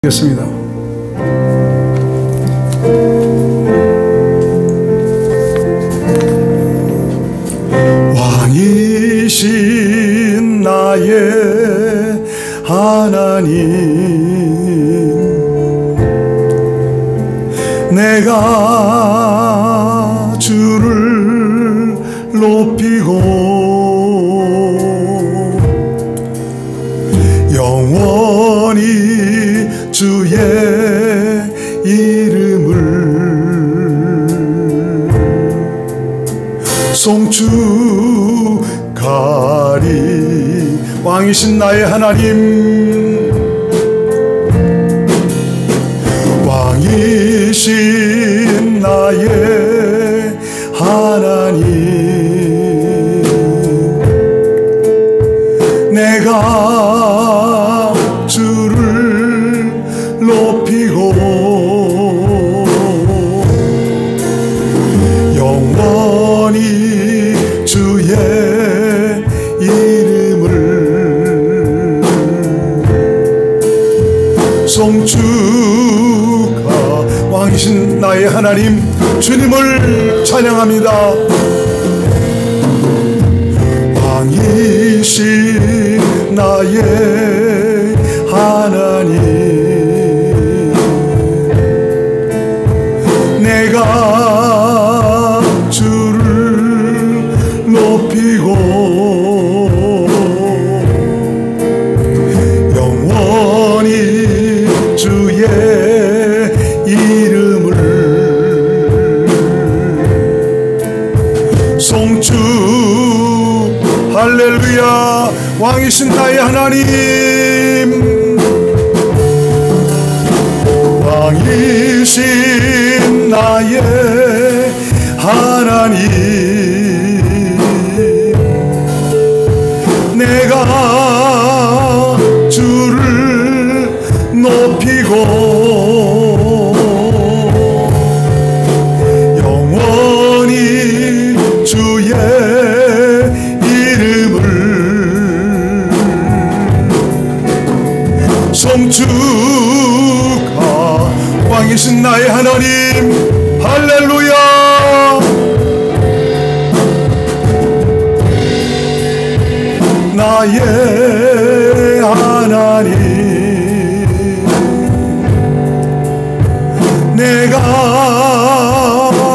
겠습니다. 왕이신 나의 하나님, 내가 주를 높이고 영원히 주의 이름을 송축하리. 왕이신 나의 하나님, 왕이신 나의 하나님, 내가 주를 높이고 영원히 주의 이름을 송축하. 왕이신 나의 하나님, 주님을 찬양합니다. 왕이신 나의 하나님, 내가 주를 높이고 영원히 주의 이름을 송축. 할렐루야. 왕이신 나의 하나님, 왕이신 나의 하나님, 내가 주를 높이고 영원히 주의 이름을 송축하. 왕이신 나의 하나님, 할렐루야. 나의 하나님, 내가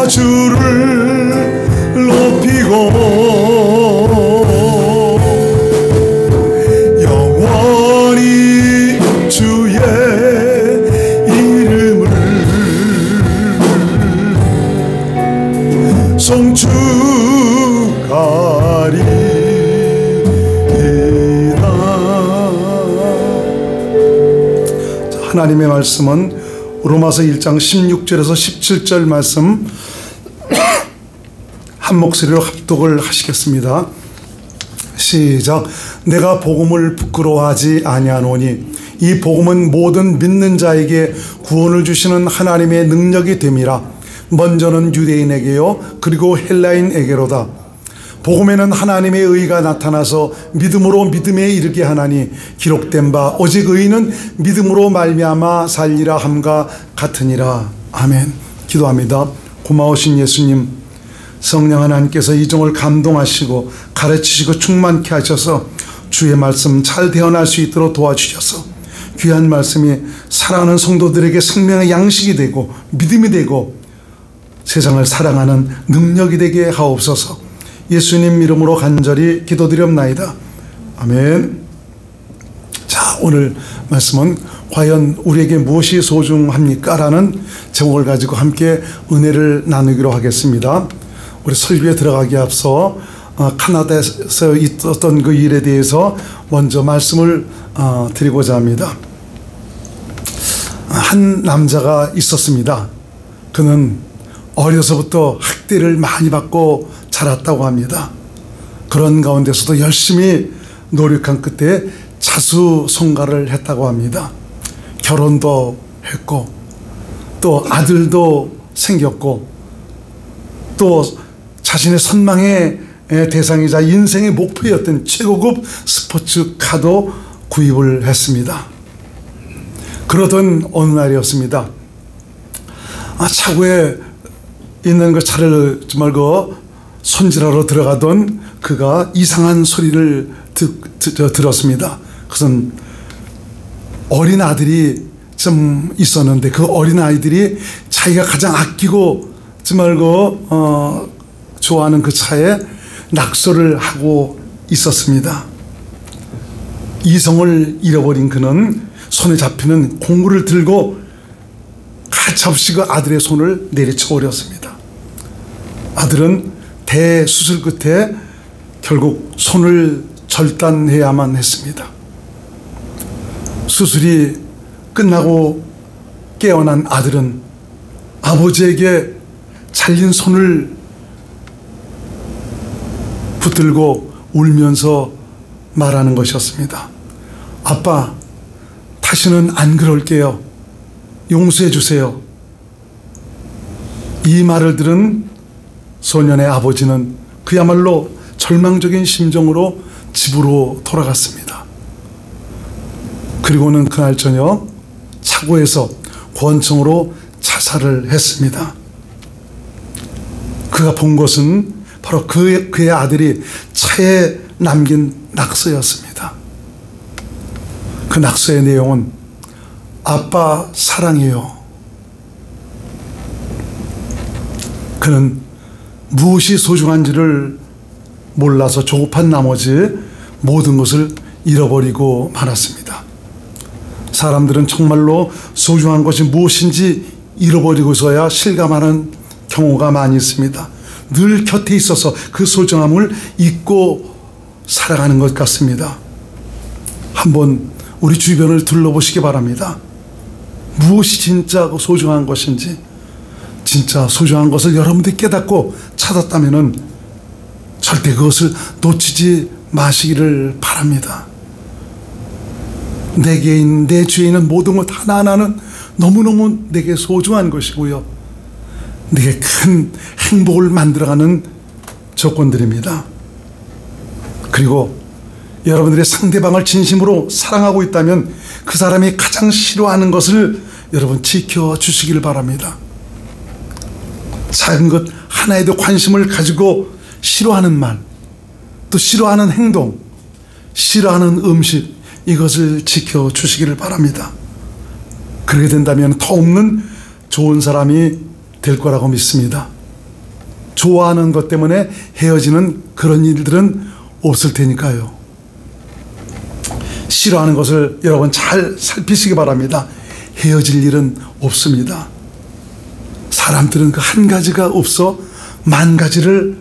주를 높이고 영원히 주의 이름을 송축하리. 하나님의 말씀은 로마서 1장 16절에서 17절 말씀 한 목소리로 합독을 하시겠습니다. 시작. 내가 복음을 부끄러워하지 아니하노니 이 복음은 모든 믿는 자에게 구원을 주시는 하나님의 능력이 됨이라. 먼저는 유대인에게요 그리고 헬라인에게로다. 복음에는 하나님의 의가 나타나서 믿음으로 믿음에 이르게 하나니 기록된 바 오직 의인은 믿음으로 말미암아 살리라 함과 같으니라. 아멘. 기도합니다. 고마우신 예수님, 성령 하나님께서 이 종을 감동하시고 가르치시고 충만케 하셔서 주의 말씀 잘 대언할 수 있도록 도와주셔서 귀한 말씀이 사랑하는 성도들에게 생명의 양식이 되고 믿음이 되고 세상을 사랑하는 능력이 되게 하옵소서. 예수님 이름으로 간절히 기도드렸나이다. 아멘. 자, 오늘 말씀은 과연 우리에게 무엇이 소중합니까? 라는 제목을 가지고 함께 은혜를 나누기로 하겠습니다. 우리 설교에 들어가기 앞서 카나다에서 있었던 그 일에 대해서 먼저 말씀을 드리고자 합니다. 한 남자가 있었습니다. 그는 어려서부터 학대를 많이 받고 자랐다고 합니다. 그런 가운데서도 열심히 노력한 끝에 자수성가를 했다고 합니다. 결혼도 했고 또 아들도 생겼고 또 자신의 선망의 대상이자 인생의 목표였던 최고급 스포츠카도 구입을 했습니다. 그러던 어느 날이었습니다. 차고에 있는 그 차를 정말 손질하러 들어가던 그가 이상한 소리를 들었습니다. 그것은 어린 아들이 좀 있었는데 그 어린 아이들이 자기가 가장 아끼고 정말 좋아하는 그 차에 낙서를 하고 있었습니다. 이성을 잃어버린 그는 손에 잡히는 공구를 들고 가차없이 그 아들의 손을 내리쳐 버렸습니다. 아들은 대수술 끝에 결국 손을 절단해야만 했습니다. 수술이 끝나고 깨어난 아들은 아버지에게 잘린 손을 붙들고 울면서 말하는 것이었습니다. 아빠, 다시는 안 그럴게요. 용서해 주세요. 이 말을 들은 소년의 아버지는 그야말로 절망적인 심정으로 집으로 돌아갔습니다. 그리고는 그날 저녁 차고에서 권총으로 자살을 했습니다. 그가 본 것은 바로 그의 아들이 차에 남긴 낙서였습니다. 그 낙서의 내용은 아빠 사랑해요. 그는 무엇이 소중한지를 몰라서 조급한 나머지 모든 것을 잃어버리고 말았습니다. 사람들은 정말로 소중한 것이 무엇인지 잃어버리고서야 실감하는 경우가 많이 있습니다. 늘 곁에 있어서 그 소중함을 잊고 살아가는 것 같습니다. 한번 우리 주변을 둘러보시기 바랍니다. 무엇이 진짜 소중한 것인지, 진짜 소중한 것을 여러분들이 깨닫고 찾았다면 절대 그것을 놓치지 마시기를 바랍니다. 내게 있는, 내 주위에 있는 모든 것 하나하나는 너무너무 내게 소중한 것이고요, 내게 큰 행복을 만들어가는 조건들입니다. 그리고 여러분들의 상대방을 진심으로 사랑하고 있다면 그 사람이 가장 싫어하는 것을 여러분 지켜주시기를 바랍니다. 작은 것 하나에도 관심을 가지고 싫어하는 말, 또 싫어하는 행동, 싫어하는 음식, 이것을 지켜주시기를 바랍니다. 그렇게 된다면 터없는 좋은 사람이 될 거라고 믿습니다. 좋아하는 것 때문에 헤어지는 그런 일들은 없을 테니까요. 싫어하는 것을 여러분 잘 살피시기 바랍니다. 헤어질 일은 없습니다. 사람들은 그 한 가지가 없어 만 가지를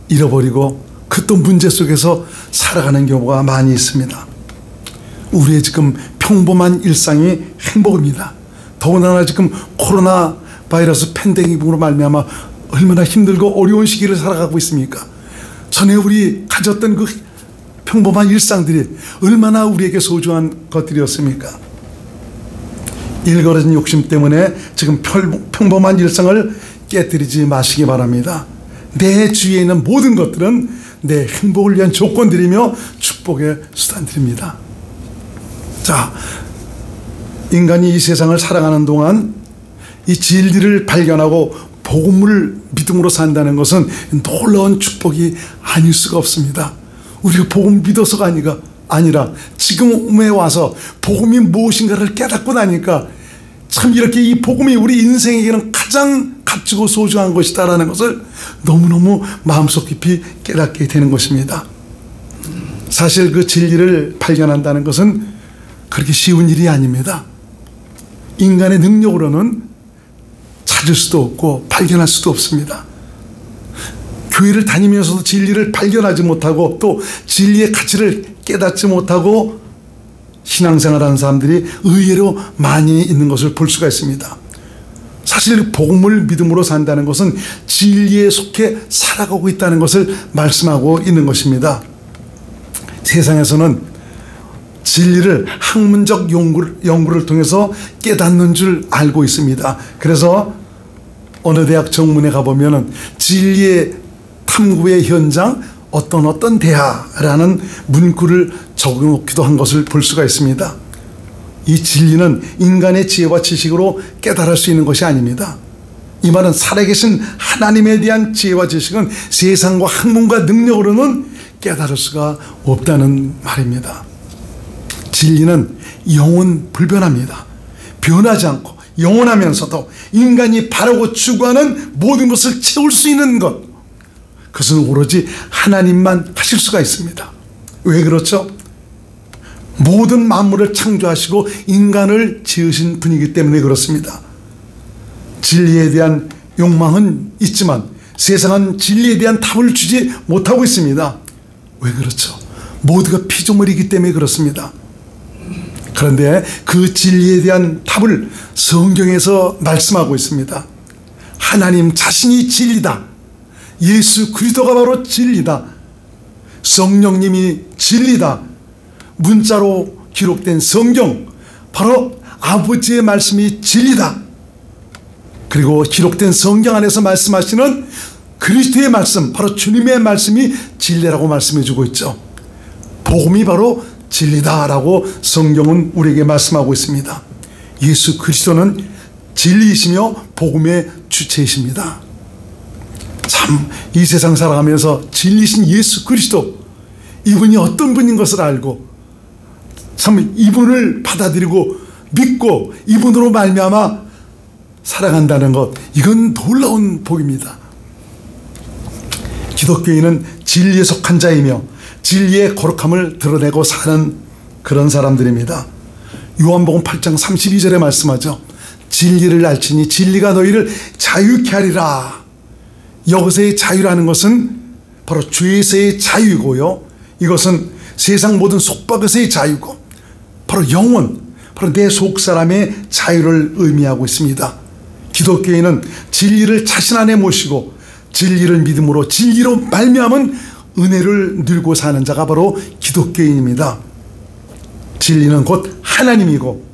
잃어버리고 그 또 문제 속에서 살아가는 경우가 많이 있습니다. 우리의 지금 평범한 일상이 행복입니다. 더군다나 지금 코로나 바이러스 팬데믹으로 말미암아 얼마나 힘들고 어려운 시기를 살아가고 있습니까? 전에 우리 가졌던 그 평범한 일상들이 얼마나 우리에게 소중한 것들이었습니까? 일거러진 욕심 때문에 지금 평범한 일상을 깨뜨리지 마시기 바랍니다. 내 주위에 있는 모든 것들은 내 행복을 위한 조건들이며 축복의 수단들입니다. 자, 인간이 이 세상을 살아가는 동안 이 진리를 발견하고 복음을 믿음으로 산다는 것은 놀라운 축복이 아닐 수가 없습니다. 우리가 복음 믿어서가 아니라 지금에 와서 복음이 무엇인가를 깨닫고 나니까 참 이렇게 이 복음이 우리 인생에게는 가장 값지고 소중한 것이다라는 것을 너무너무 마음속 깊이 깨닫게 되는 것입니다. 사실 그 진리를 발견한다는 것은 그렇게 쉬운 일이 아닙니다. 인간의 능력으로는 찾을 수도 없고 발견할 수도 없습니다. 교회를 다니면서도 진리를 발견하지 못하고 또 진리의 가치를 깨닫지 못하고 신앙생활하는 사람들이 의외로 많이 있는 것을 볼 수가 있습니다. 사실 복음을 믿음으로 산다는 것은 진리에 속해 살아가고 있다는 것을 말씀하고 있는 것입니다. 세상에서는 진리를 학문적 연구를 통해서 깨닫는 줄 알고 있습니다. 그래서 어느 대학 정문에 가보면 진리의 탐구의 현장 어떤 대하라는 문구를 적어놓기도 한 것을 볼 수가 있습니다. 이 진리는 인간의 지혜와 지식으로 깨달을 수 있는 것이 아닙니다. 이 말은 살아계신 하나님에 대한 지혜와 지식은 세상과 학문과 능력으로는 깨달을 수가 없다는 말입니다. 진리는 영원 불변합니다. 변하지 않고 영원하면서도 인간이 바라고 추구하는 모든 것을 채울 수 있는 것, 그것은 오로지 하나님만 하실 수가 있습니다. 왜 그렇죠? 모든 만물을 창조하시고 인간을 지으신 분이기 때문에 그렇습니다. 진리에 대한 욕망은 있지만 세상은 진리에 대한 답을 주지 못하고 있습니다. 왜 그렇죠? 모두가 피조물이기 때문에 그렇습니다. 그런데 그 진리에 대한 답을 성경에서 말씀하고 있습니다. 하나님 자신이 진리다. 예수 그리스도가 바로 진리다. 성령님이 진리다. 문자로 기록된 성경, 바로 아버지의 말씀이 진리다. 그리고 기록된 성경 안에서 말씀하시는 그리스도의 말씀, 바로 주님의 말씀이 진리라고 말씀해 주고 있죠. 복음이 바로 진리다라고 성경은 우리에게 말씀하고 있습니다. 예수 그리스도는 진리이시며 복음의 주체이십니다. 참, 이 세상 살아가면서 진리신 예수 그리스도, 이분이 어떤 분인 것을 알고 참 이분을 받아들이고 믿고 이분으로 말미암아 살아간다는 것, 이건 놀라운 복입니다. 기독교인은 진리에 속한 자이며 진리의 거룩함을 드러내고 사는 그런 사람들입니다. 요한복음 8장 32절에 말씀하죠. 진리를 알지니 진리가 너희를 자유케 하리라. 여기서의 자유라는 것은 바로 죄에서의 자유이고요, 이것은 세상 모든 속박에서의 자유고 바로 영혼, 바로 내 속사람의 자유를 의미하고 있습니다. 기독교인은 진리를 자신 안에 모시고 진리를 믿음으로 진리로 말미암은 은혜를 누리고 사는 자가 바로 기독교인입니다. 진리는 곧 하나님이고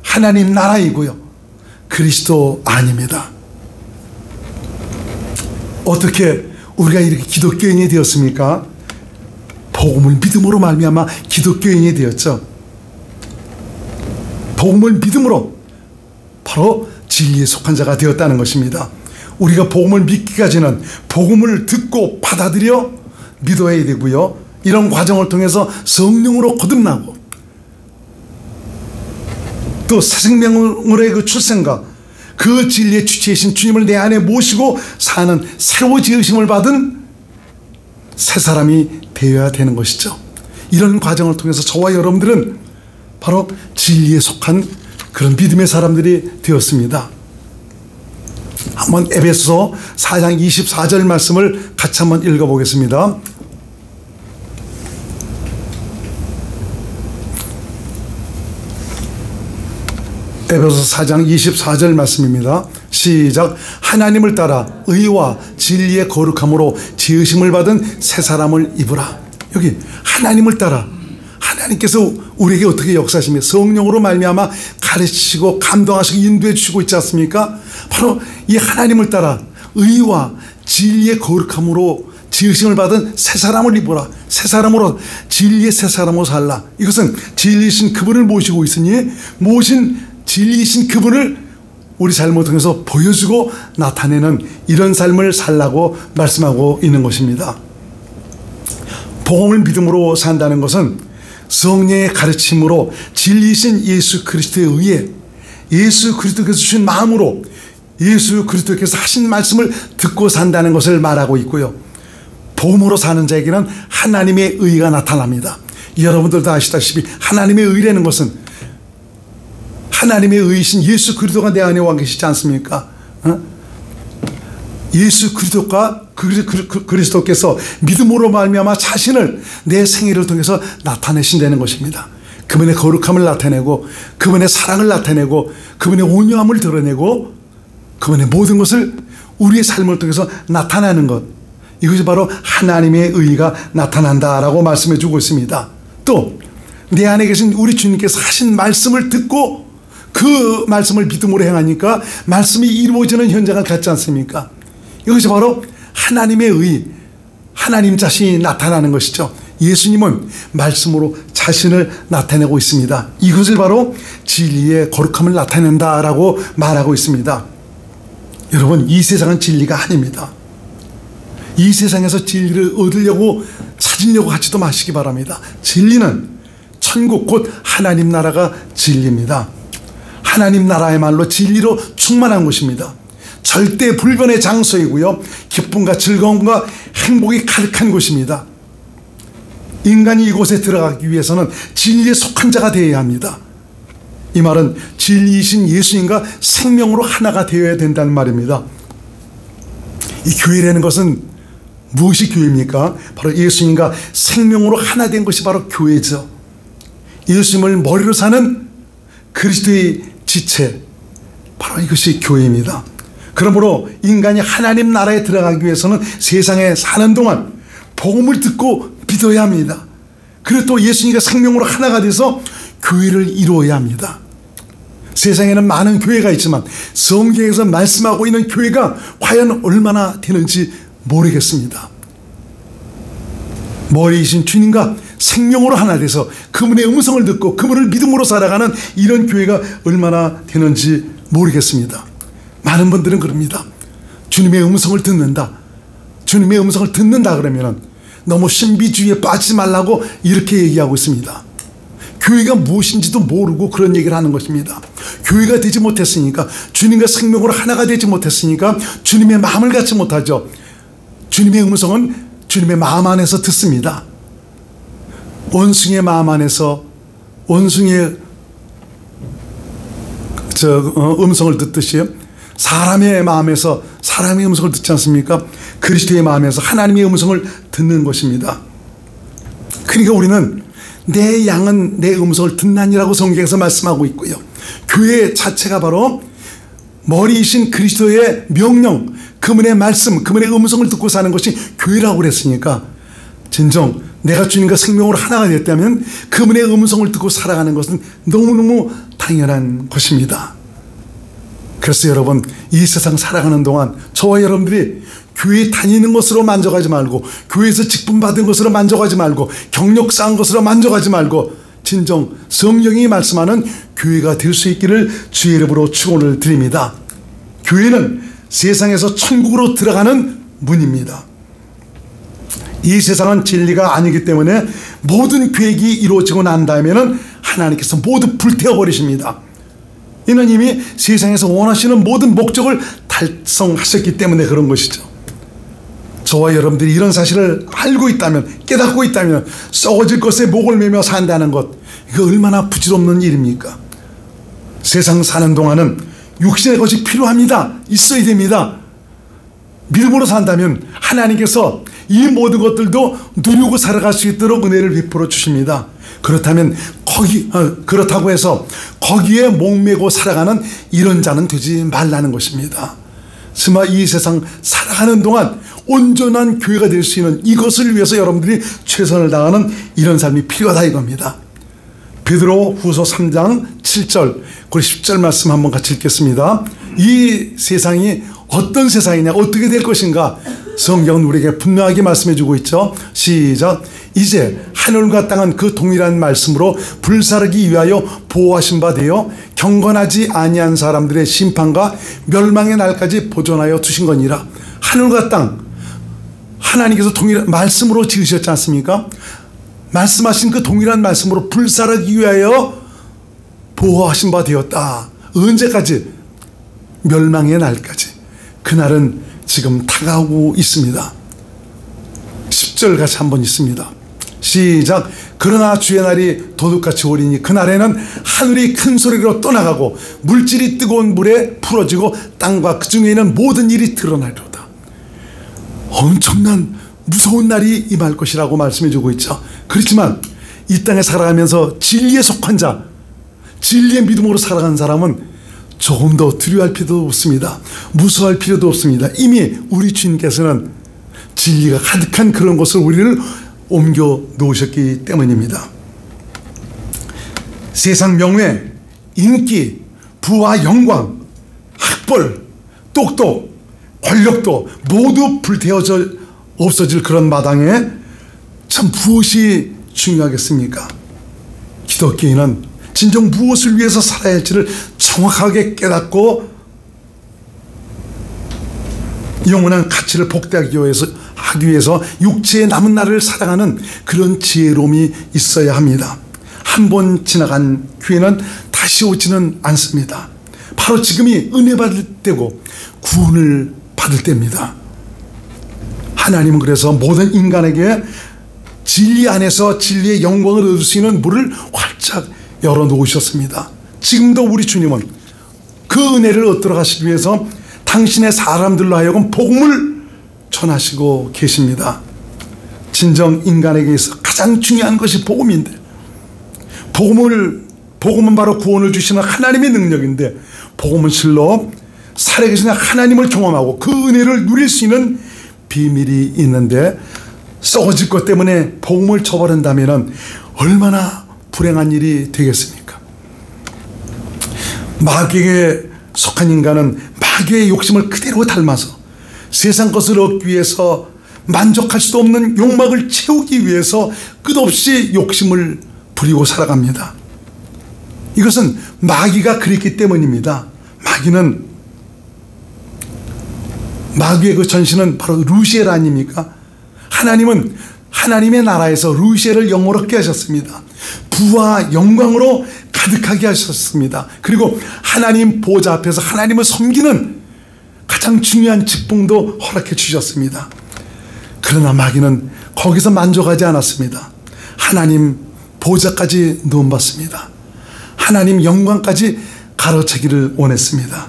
하나님 나라이고요, 그리스도 아닙니다. 어떻게 우리가 이렇게 기독교인이 되었습니까? 복음을 믿음으로 말미암아 기독교인이 되었죠. 복음을 믿음으로 바로 진리에 속한 자가 되었다는 것입니다. 우리가 복음을 믿기까지는 복음을 듣고 받아들여 믿어야 되고요, 이런 과정을 통해서 성령으로 거듭나고 또 새 생명으로의 그 출생과 그 진리의 주체이신 주님을 내 안에 모시고 사는 새로 지으심을 받은 새 사람이 되어야 되는 것이죠. 이런 과정을 통해서 저와 여러분들은 바로 진리에 속한 그런 믿음의 사람들이 되었습니다. 한번 에베소서 4장 24절 말씀을 같이 한번 읽어보겠습니다. 에베소서 4장 24절 말씀입니다. 시작. 하나님을 따라 의와 진리의 거룩함으로 지으심을 받은 새 사람을 입으라. 여기 하나님을 따라, 하나님께서 우리에게 어떻게 역사하시며 성령으로 말미암아 가르치시고 감동하시고 인도해 주시고 있지 않습니까? 바로 이 하나님을 따라 의와 진리의 거룩함으로 지으심을 받은 새 사람을 입어라. 새 사람으로, 진리의 새 사람으로 살라. 이것은 진리이신 그분을 모시고 있으니 모신 진리이신 그분을 우리 삶을 통해서 보여주고 나타내는 이런 삶을 살라고 말씀하고 있는 것입니다. 복음을 믿음으로 산다는 것은 성령의 가르침으로 진리이신 예수 그리스도에 의해 예수 그리스도께서 주신 마음으로 예수 그리스도께서 하신 말씀을 듣고 산다는 것을 말하고 있고요, 복음으로 사는 자에게는 하나님의 의가 나타납니다. 여러분들도 아시다시피 하나님의 의라는 것은 하나님의 의이신 예수 그리스도가 내 안에 와 계시지 않습니까? 예수 그리스도가 그리스도께서 믿음으로 말미암아 자신을 내 생애를 통해서 나타내신다는 것입니다. 그분의 거룩함을 나타내고 그분의 사랑을 나타내고 그분의 온유함을 드러내고 그분의 모든 것을 우리의 삶을 통해서 나타내는 것, 이것이 바로 하나님의 의가 나타난다라고 말씀해 주고 있습니다. 또 내 안에 계신 우리 주님께서 하신 말씀을 듣고 그 말씀을 믿음으로 행하니까 말씀이 이루어지는 현장을 갖지 않습니까? 이것이 바로 하나님의 의, 하나님 자신이 나타나는 것이죠. 예수님은 말씀으로 자신을 나타내고 있습니다. 이것을 바로 진리의 거룩함을 나타낸다라고 말하고 있습니다. 여러분, 이 세상은 진리가 아닙니다. 이 세상에서 진리를 얻으려고 찾으려고 하지도 마시기 바랍니다. 진리는 천국 곧 하나님 나라가 진리입니다. 하나님 나라야말로 진리로 충만한 곳입니다. 절대 불변의 장소이고요, 기쁨과 즐거움과 행복이 가득한 곳입니다. 인간이 이곳에 들어가기 위해서는 진리에 속한 자가 되어야 합니다. 이 말은 진리이신 예수님과 생명으로 하나가 되어야 된다는 말입니다. 이 교회라는 것은 무엇이 교회입니까? 바로 예수님과 생명으로 하나 된 것이 바로 교회죠. 예수님을 머리로 사는 그리스도의 지체, 바로 이것이 교회입니다. 그러므로 인간이 하나님 나라에 들어가기 위해서는 세상에 사는 동안 복음을 듣고 믿어야 합니다. 그리고 또 예수님과 생명으로 하나가 돼서 교회를 이루어야 합니다. 세상에는 많은 교회가 있지만 성경에서 말씀하고 있는 교회가 과연 얼마나 되는지 모르겠습니다. 머리이신 주님과 생명으로 하나 돼서 그분의 음성을 듣고 그분을 믿음으로 살아가는 이런 교회가 얼마나 되는지 모르겠습니다. 많은 분들은 그럽니다. 주님의 음성을 듣는다. 주님의 음성을 듣는다 그러면 너무 신비주의에 빠지지 말라고 이렇게 얘기하고 있습니다. 교회가 무엇인지도 모르고 그런 얘기를 하는 것입니다. 교회가 되지 못했으니까, 주님과 생명으로 하나가 되지 못했으니까 주님의 마음을 갖지 못하죠. 주님의 음성은 주님의 마음 안에서 듣습니다. 원숭이의 마음 안에서 원숭이의 음성을 듣듯이 사람의 마음에서 사람의 음성을 듣지 않습니까? 그리스도의 마음에서 하나님의 음성을 듣는 것입니다. 그러니까 우리는 내 양은 내 음성을 듣나니라고 성경에서 말씀하고 있고요, 교회 자체가 바로 머리이신 그리스도의 명령, 그분의 말씀, 그분의 음성을 듣고 사는 것이 교회라고 그랬으니까 진정 내가 주님과 생명으로 하나가 됐다면 그분의 음성을 듣고 살아가는 것은 너무너무 당연한 것입니다. 그래서 여러분, 이 세상 살아가는 동안 저와 여러분들이 교회 다니는 것으로 만족하지 말고, 교회에서 직분 받은 것으로 만족하지 말고, 경력 쌓은 것으로 만족하지 말고, 진정 성경이 말씀하는 교회가 될 수 있기를 주의 이름으로 축원을 드립니다. 교회는 세상에서 천국으로 들어가는 문입니다. 이 세상은 진리가 아니기 때문에 모든 계획이 이루어지고 난 다음에는 하나님께서 모두 불태워버리십니다. 이는 이미 세상에서 원하시는 모든 목적을 달성하셨기 때문에 그런 것이죠. 저와 여러분들이 이런 사실을 알고 있다면, 깨닫고 있다면 썩어질 것에 목을 매며 산다는 것, 이거 얼마나 부질없는 일입니까? 세상 사는 동안은 육신의 것이 필요합니다. 있어야 됩니다. 믿음으로 산다면 하나님께서 이 모든 것들도 누리고 살아갈 수 있도록 은혜를 베풀어 주십니다. 그렇다면 그렇다고 해서 거기에 목매고 살아가는 이런 자는 되지 말라는 것입니다. 스마 이 세상 살아가는 동안 온전한 교회가 될 수 있는 이것을 위해서 여러분들이 최선을 다하는 이런 삶이 필요하다 이겁니다. 베드로 후서 3장 7절 그리고 10절 말씀 한번 같이 읽겠습니다. 이 세상이 어떤 세상이냐, 어떻게 될 것인가 성경은 우리에게 분명하게 말씀해 주고 있죠. 시작. 이제 하늘과 땅은 그 동일한 말씀으로 불사르기 위하여 보호하신 바 되어 경건하지 아니한 사람들의 심판과 멸망의 날까지 보존하여 두신 거니라. 하늘과 땅, 하나님께서 동일한 말씀으로 지으셨지 않습니까? 말씀하신 그 동일한 말씀으로 불사르기 위하여 보호하신 바 되었다. 언제까지? 멸망의 날까지. 그날은 지금 다가오고 있습니다. 10절 같이 한번 있습니다. 시작. 그러나 주의 날이 도둑같이 오리니 그날에는 하늘이 큰 소리로 떠나가고 물질이 뜨거운 물에 풀어지고 땅과 그 중에 있는 모든 일이 드러나리로다. 엄청난 무서운 날이 임할 것이라고 말씀해 주고 있죠. 그렇지만 이 땅에 살아가면서 진리에 속한 자, 진리의 믿음으로 살아가는 사람은 조금 더 두려워할 필요도 없습니다. 무서워할 필요도 없습니다. 이미 우리 주님께서는 진리가 가득한 그런 곳을 우리를 옮겨 놓으셨기 때문입니다. 세상 명예, 인기, 부와 영광, 학벌, 똑똑, 권력도 모두 불태워져 없어질 그런 마당에 참 무엇이 중요하겠습니까? 기독교인은 진정 무엇을 위해서 살아야 할지를 정확하게 깨닫고 영원한 가치를 복대하기 위해서 육체의 남은 날을 살아가는 그런 지혜로움이 있어야 합니다. 한 번 지나간 기회는 다시 오지는 않습니다. 바로 지금이 은혜 받을 때고 구원을 받을 때입니다. 하나님은 그래서 모든 인간에게 진리 안에서 진리의 영광을 얻을 수 있는 문을 활짝 열어놓으셨습니다. 지금도 우리 주님은 그 은혜를 얻도록 하시기 위해서 당신의 사람들로 하여금 복음을 전하시고 계십니다. 진정 인간에게 있어 가장 중요한 것이 복음인데, 복음은 바로 구원을 주시는 하나님의 능력인데, 복음은 실로 살아계신 하나님을 경험하고 그 은혜를 누릴 수 있는 비밀이 있는데, 썩어질 것 때문에 복음을 저버린다면 얼마나 불행한 일이 되겠습니까? 마귀에게 속한 인간은 마귀의 욕심을 그대로 닮아서 세상 것을 얻기 위해서 만족할 수 없는 욕망을 채우기 위해서 끝없이 욕심을 부리고 살아갑니다. 이것은 마귀가 그랬기 때문입니다. 마귀의 그 전신은 바로 루시엘 아닙니까? 하나님은 하나님의 나라에서 루시엘을 영원롭게 하셨습니다. 부와 영광으로 가득하게 하셨습니다. 그리고 하나님 보좌 앞에서 하나님을 섬기는 가장 중요한 직분도 허락해 주셨습니다. 그러나 마귀는 거기서 만족하지 않았습니다. 하나님 보좌까지 넘봤습니다. 하나님 영광까지 가로채기를 원했습니다.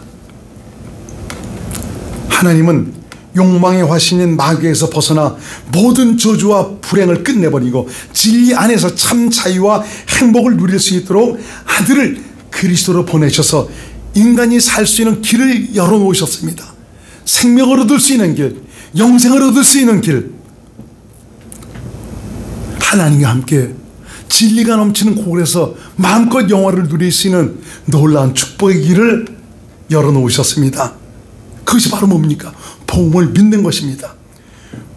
하나님은 욕망의 화신인 마귀에서 벗어나 모든 저주와 불행을 끝내버리고 진리 안에서 참 자유와 행복을 누릴 수 있도록 아들을 그리스도로 보내셔서 인간이 살 수 있는 길을 열어놓으셨습니다. 생명을 얻을 수 있는 길, 영생을 얻을 수 있는 길, 하나님과 함께 진리가 넘치는 곳에서 마음껏 영화를 누릴 수 있는 놀라운 축복의 길을 열어놓으셨습니다. 그것이 바로 뭡니까? 복음을 믿는 것입니다.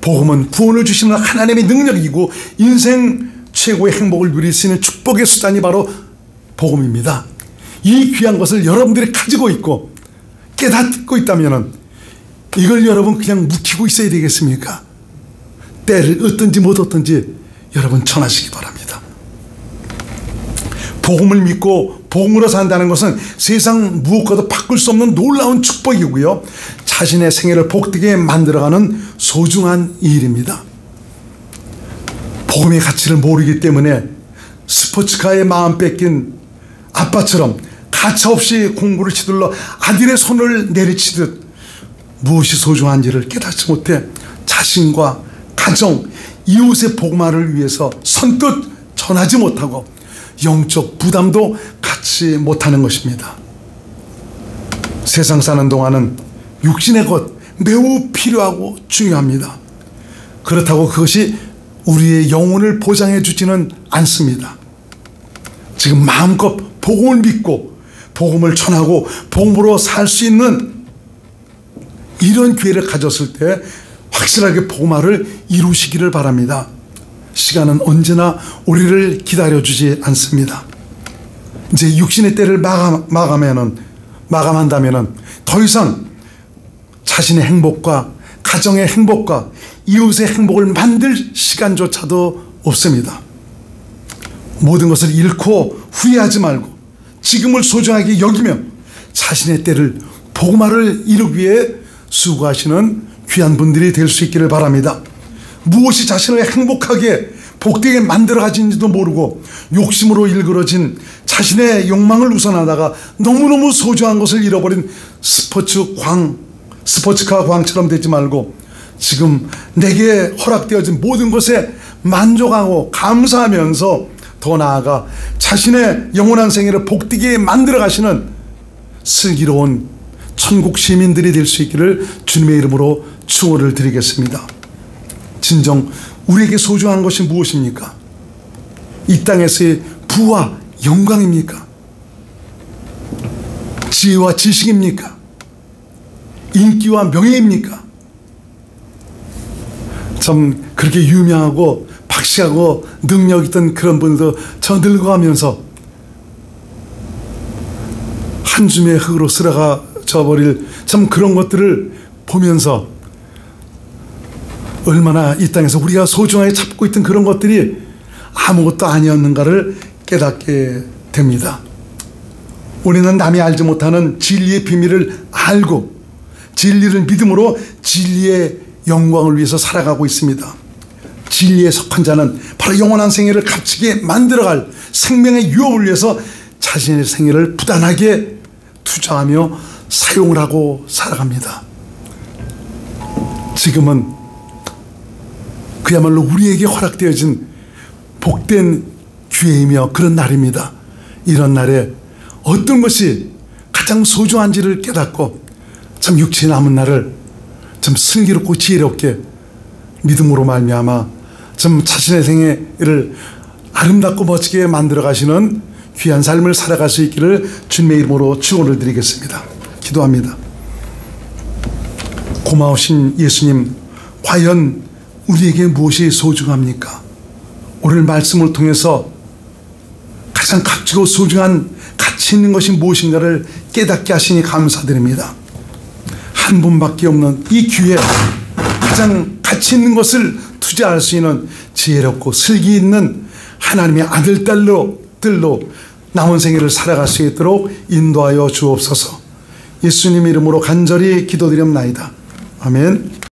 복음은 구원을 주시는 하나님의 능력이고 인생 최고의 행복을 누릴 수 있는 축복의 수단이 바로 복음입니다. 이 귀한 것을 여러분들이 가지고 있고 깨닫고 있다면 이걸 여러분 그냥 묵히고 있어야 되겠습니까? 때를 얻든지 못 얻든지 여러분 전하시기 바랍니다. 복음을 믿고 복음으로 산다는 것은 세상 무엇과도 바꿀 수 없는 놀라운 축복이고요, 자신의 생애를 복되게 만들어가는 소중한 일입니다. 복음의 가치를 모르기 때문에 스포츠카에 마음 뺏긴 아빠처럼 가차없이 공부를 치들러 아들의 손을 내리치듯 무엇이 소중한지를 깨닫지 못해 자신과 가정, 이웃의 복음화를 위해서 선뜻 전하지 못하고 영적 부담도 갖지 못하는 것입니다. 세상 사는 동안은 육신의 것 매우 필요하고 중요합니다. 그렇다고 그것이 우리의 영혼을 보장해 주지는 않습니다. 지금 마음껏 복음을 믿고 복음을 전하고 복음으로 살 수 있는 이런 기회를 가졌을 때 확실하게 복음화를 이루시기를 바랍니다. 시간은 언제나 우리를 기다려주지 않습니다. 이제 육신의 때를 마감한다면 더 이상 자신의 행복과 가정의 행복과 이웃의 행복을 만들 시간조차도 없습니다. 모든 것을 잃고 후회하지 말고 지금을 소중하게 여기며 자신의 때를 복음화를 이루기 위해 수고하시는 귀한 분들이 될 수 있기를 바랍니다. 무엇이 자신을 행복하게 복되게 만들어 가진지도 모르고 욕심으로 일그러진 자신의 욕망을 우선하다가 너무너무 소중한 것을 잃어버린 스포츠카 광처럼 되지 말고 지금 내게 허락되어진 모든 것에 만족하고 감사하면서 더 나아가 자신의 영원한 생애를 복되게 만들어 가시는 슬기로운 천국 시민들이 될 수 있기를 주님의 이름으로 축원을 드리겠습니다. 진정 우리에게 소중한 것이 무엇입니까? 이 땅에서의 부와 영광입니까? 지혜와 지식입니까? 인기와 명예입니까? 참 그렇게 유명하고 확실하고 능력 있던 그런 분도 저 늙어가면서 한 줌의 흙으로 쓰러져 버릴 참 그런 것들을 보면서 얼마나 이 땅에서 우리가 소중하게 잡고 있던 그런 것들이 아무것도 아니었는가를 깨닫게 됩니다. 우리는 남이 알지 못하는 진리의 비밀을 알고 진리를 믿음으로 진리의 영광을 위해서 살아가고 있습니다. 진리에 속한 자는 바로 영원한 생애를 값지게 만들어갈 생명의 유업을 위해서 자신의 생애를 부단하게 투자하며 사용을 하고 살아갑니다. 지금은 그야말로 우리에게 허락되어진 복된 기회이며 그런 날입니다. 이런 날에 어떤 것이 가장 소중한지를 깨닫고 참 육체에 남은 날을 참 슬기롭고 지혜롭게 믿음으로 말미암아 참 자신의 생애를 아름답고 멋지게 만들어 가시는 귀한 삶을 살아갈 수 있기를 주님의 이름으로 축원을 드리겠습니다. 기도합니다. 고마우신 예수님, 과연 우리에게 무엇이 소중합니까? 오늘 말씀을 통해서 가장 값지고 소중한 가치 있는 것이 무엇인가를 깨닫게 하시니 감사드립니다. 한 분밖에 없는 이 기회에 가장 가치 있는 것을 투자할 수 있는 지혜롭고 슬기 있는 하나님의 아들, 딸들로 남은 생애를 살아갈 수 있도록 인도하여 주옵소서. 예수님 이름으로 간절히 기도드립나이다. 아멘.